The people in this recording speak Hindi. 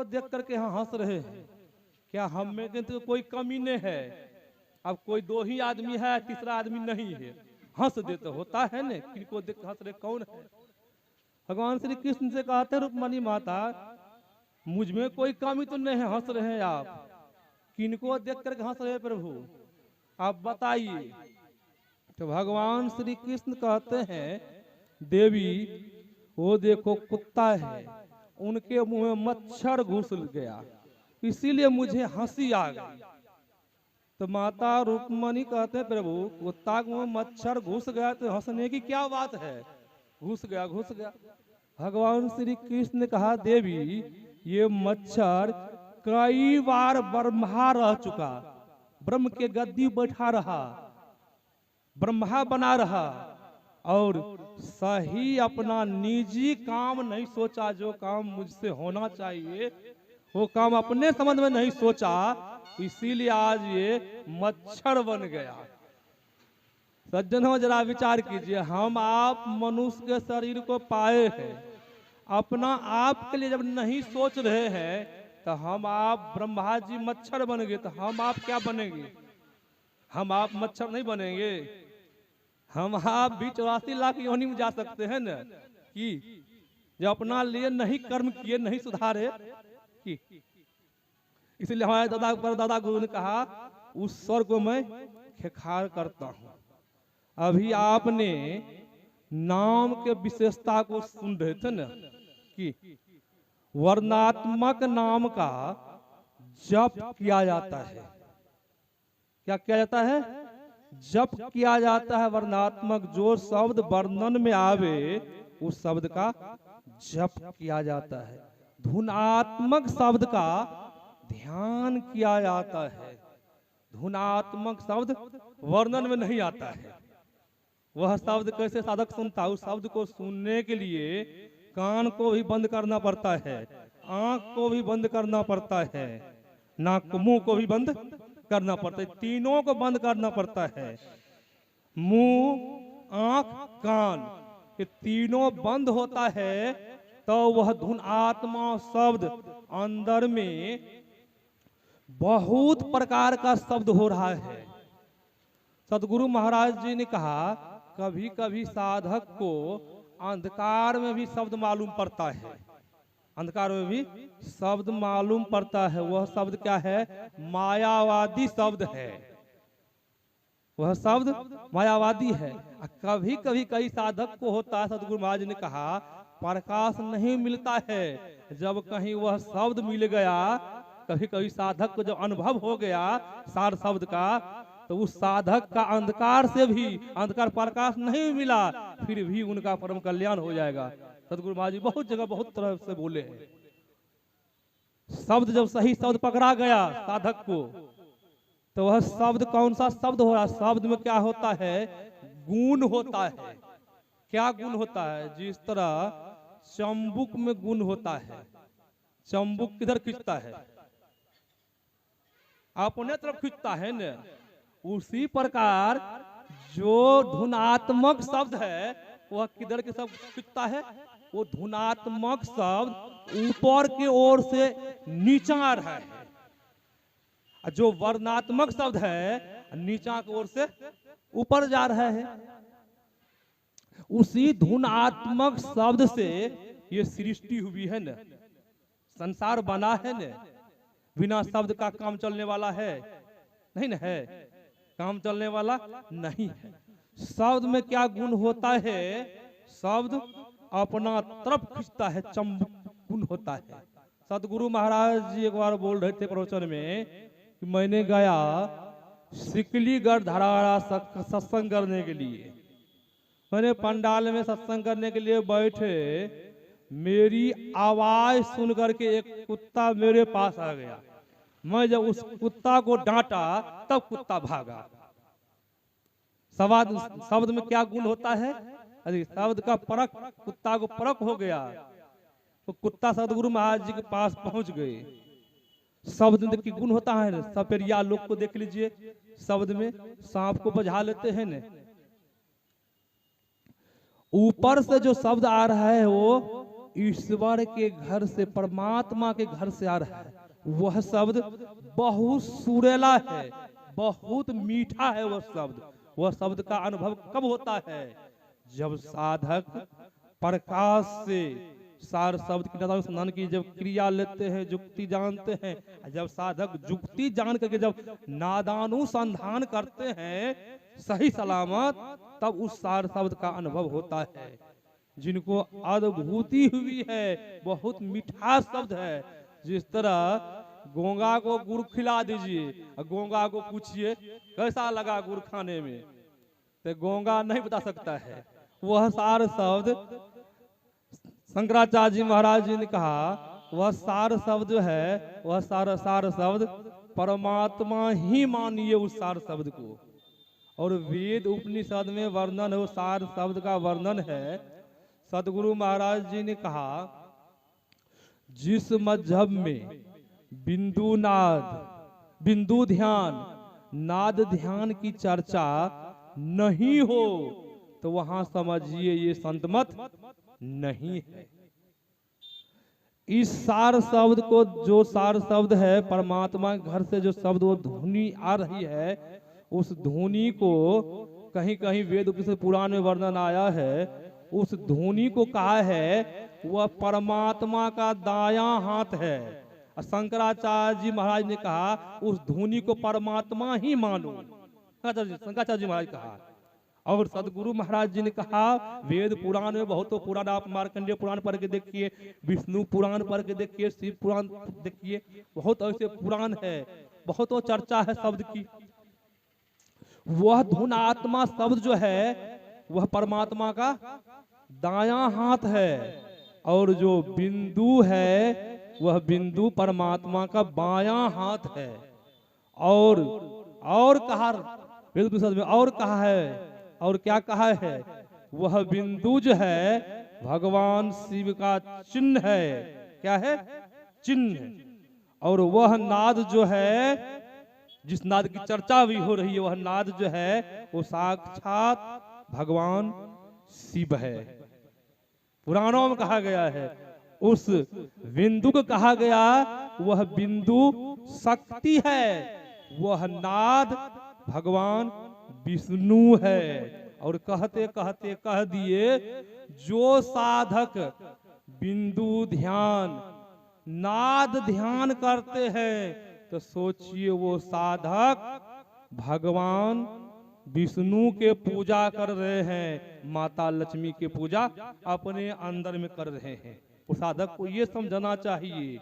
किसको देख करके यहाँ हंस रहे हैं? क्या हम में तो कोई कमी नहीं है? अब कोई दो ही आदमी है, तीसरा आदमी नहीं है, हंस दे तो होता है न, किनको देख हंस रहे कौन है? भगवान श्री कृष्ण से कहते रुक्मणी माता, मुझ में कोई कमी तो नहीं है, हंस रहे हैं आप, किनको देख करके हंस रहे प्रभु, आप बताइए। तो भगवान श्री कृष्ण कहते हैं, देवी वो देखो कुत्ता है, उनके मुंह में मच्छर घुस गया, इसीलिए मुझे हंसी आ गई। तो माता रुक्मणी कहते हैं, प्रभु कुत्ता के मुंह में मच्छर घुस गया तो हंसने की क्या बात है? घुस गया घुस गया। भगवान श्री कृष्ण ने कहा, देवी ये मच्छर कई बार ब्रह्मा रह चुका, ब्रह्म के गद्दी बैठा रहा, ब्रह्मा बना रहा, और सही अपना निजी काम नहीं सोचा, जो काम मुझसे होना चाहिए वो काम अपने संबंध में नहीं सोचा, इसीलिए आज ये मच्छर बन गया। सज्जनों जरा विचार कीजिए, हम आप मनुष्य के शरीर को पाए हैं, अपना आप के लिए जब नहीं सोच रहे हैं, तो हम आप ब्रह्मा जी मच्छर बन गए, तो हम आप क्या बनेंगे? हम आप मच्छर नहीं बनेंगे, हम आप भी 84 लाख योनि में जा सकते हैं न, कि जो अपना लिए नहीं कर्म किए, नहीं सुधारे कि। इसलिए हमारे दादा परदादा गुरु ने कहा, उस स्वर को मैं खेखार करता हूं। अभी आपने नाम के विशेषता को सुन रहे थे न, कि वर्णात्मक नाम का जप किया जाता है। क्या किया जाता है? जप किया जाता है वर्णात्मक, जो शब्द वर्णन में आवे उस शब्द का जप किया जाता है। धुनात्मक शब्द का ध्यान किया जाता है। धुनात्मक शब्द वर्णन में नहीं आता है। वह शब्द कैसे साधक सुनता? उस शब्द को सुनने के लिए कान को भी बंद करना पड़ता है, आंख को भी बंद करना पड़ता है, नाक मुंह को भी बंद करना पड़ता है, तीनों को बंद करना पड़ता है। मुंह, आंख, कान, ये तीनों बंद होता है तो वह धुन आत्मा शब्द अंदर में बहुत प्रकार का शब्द हो रहा है। सदगुरु महाराज जी ने कहा, कभी कभी साधक को अंधकार में भी शब्द मालूम पड़ता है, अंधकार में भी शब्द मालूम पड़ता है। वह शब्द क्या है? मायावादी शब्द है, वह शब्द मायावादी है। कभी कभी कई साधक को होता है, सदगुरु महाराज ने कहा, प्रकाश नहीं मिलता है, जब कहीं वह शब्द मिल गया, कभी कभी साधक को जब अनुभव हो गया सार शब्द का, तो उस साधक का अंधकार से भी अंधकार प्रकाश नहीं मिला, फिर भी उनका परम कल्याण हो जाएगा। सदगुरु महाराज जी बहुत जगह बहुत तरह से बोले हैं। शब्द जब सही शब्द पकड़ा गया साधक को, तो वह शब्द कौन सा शब्द हो रहा? शब्द में क्या होता है? गुण होता है। क्या गुण होता है? जिस तरह चंबुक में गुण होता है, चंबुक किधर खींचता है? अपने तरफ खींचता है न। उसी प्रकार जो धुनात्मक शब्द है वह किधर के शब्द खींचता है? वो धुनात्मक शब्द ऊपर की ओर से नीचा आ रहा है, जो वर्णात्मक शब्द है नीचा की ओर से ऊपर जा रहा है। उसी धुनात्मक शब्द से ये सृष्टि हुई है न, संसार बना है न। बिना शब्द का काम चलने वाला है नहीं न, है काम चलने वाला नहीं है। शब्द में क्या गुण होता है? शब्द अपना तरफ खींचता है, चंबुक गुण होता है। सदगुरु महाराज जी एक बार बोल रहे थे प्रवचन में कि मैंने गया सिकलीगढ़ धराड़ा सत्संग करने के लिए। मैंने पंडाल में सत्संग करने के लिए बैठे, मेरी आवाज सुन करके एक कुत्ता मेरे पास आ गया। मैं जब उस कुत्ता को डांटा तब कुत्ता भागा। शब्द में क्या गुण होता है? अरे शब्द का परख, कुत्ता को परख हो गया तो कुत्ता सदगुरु महाराज जी के पास पहुंच गए। शब्द में की गुण होता है। सपेरिया लोग को देख लीजिए, शब्द में सांप को बजा लेते हैं न। ऊपर से जो शब्द आ रहा है वो ईश्वर के घर से, परमात्मा के घर से आ रहा है। वह शब्द बहुत सुरेला है, बहुत मीठा है वह शब्द। वह शब्द का अनुभव कब होता है? जब साधक प्रकाश से सार शब्द की अनुसंधान की जब क्रिया लेते हैं, जुक्ति जानते हैं, जब साधक जुक्ति जान करके जब नादानुसंधान करते हैं सही सलामत, तब उस सार शब्द का अनुभव होता है। जिनको अनुभूति हुई है, बहुत मीठा शब्द है। जिस तरह गोंगा को गुड़ खिला दीजिए, गोंगा को पूछिए कैसा लगा गुड़ खाने में, तो गोंगा नहीं बता सकता है। वह सार शब्द शंकराचार्य जी महाराज जी ने कहा, वह सार शब्द जो है, वह सार शब्द परमात्मा ही मानिए उस सार शब्द को। और वेद उपनिषद में वर्णन है, वो सार शब्द का वर्णन है। सदगुरु महाराज जी ने कहा, जिस मजहब में बिंदु नाद, बिंदु ध्यान, नाद ध्यान की चर्चा नहीं हो, तो वहां समझिए ये संत मत नहीं है। इस सार शब्द को, जो सार शब्द है परमात्मा के घर से जो शब्द वो ध्वनि आ रही है, उस ध्वनि को कहीं कहीं वेद उपनिषद पुराण में वर्णन आया है। उस ध्वनि को कहा है वह परमात्मा का दायां हाथ है। शंकराचार्य जी महाराज ने कहा उस ध्वनि को परमात्मा ही मानो। शंकराचार्य जी महाराज कहा। और सदगुरु महाराज जी ने कहा, वेद पुराण में बहुत पुराण, आप मार्कंडेय पुराण पढ़ के देखिए, विष्णु पुराण पढ़ के देखिए, शिव पुराण देखिए, बहुत ऐसे पुराण है, बहुत चर्चा है शब्द की। वह धुनात्मा शब्द जो है वह परमात्मा का दायां हाथ है, और जो बिंदु है वह बिंदु परमात्मा का बायां हाथ है। और कहा वेद उपनिषद में, और कहा है, और क्या कहा है, वह बिंदु जो है भगवान शिव का चिन्ह है। क्या है? चिन्ह। और वह नाद जो है, जिस नाद की चर्चा भी हो रही है, वह नाद जो है वो साक्षात भगवान शिव है। पुराणों में कहा गया है, उस बिंदु को कहा गया वह बिंदु शक्ति है, वह नाद भगवान विष्णु है। और कहते कहते कह दिए, जो साधक बिंदु ध्यान, नाद ध्यान करते हैं, तो सोचिए वो साधक भगवान विष्णु के पूजा कर रहे हैं, माता लक्ष्मी की पूजा अपने अंदर में कर रहे हैं। उस साधक को ये समझना चाहिए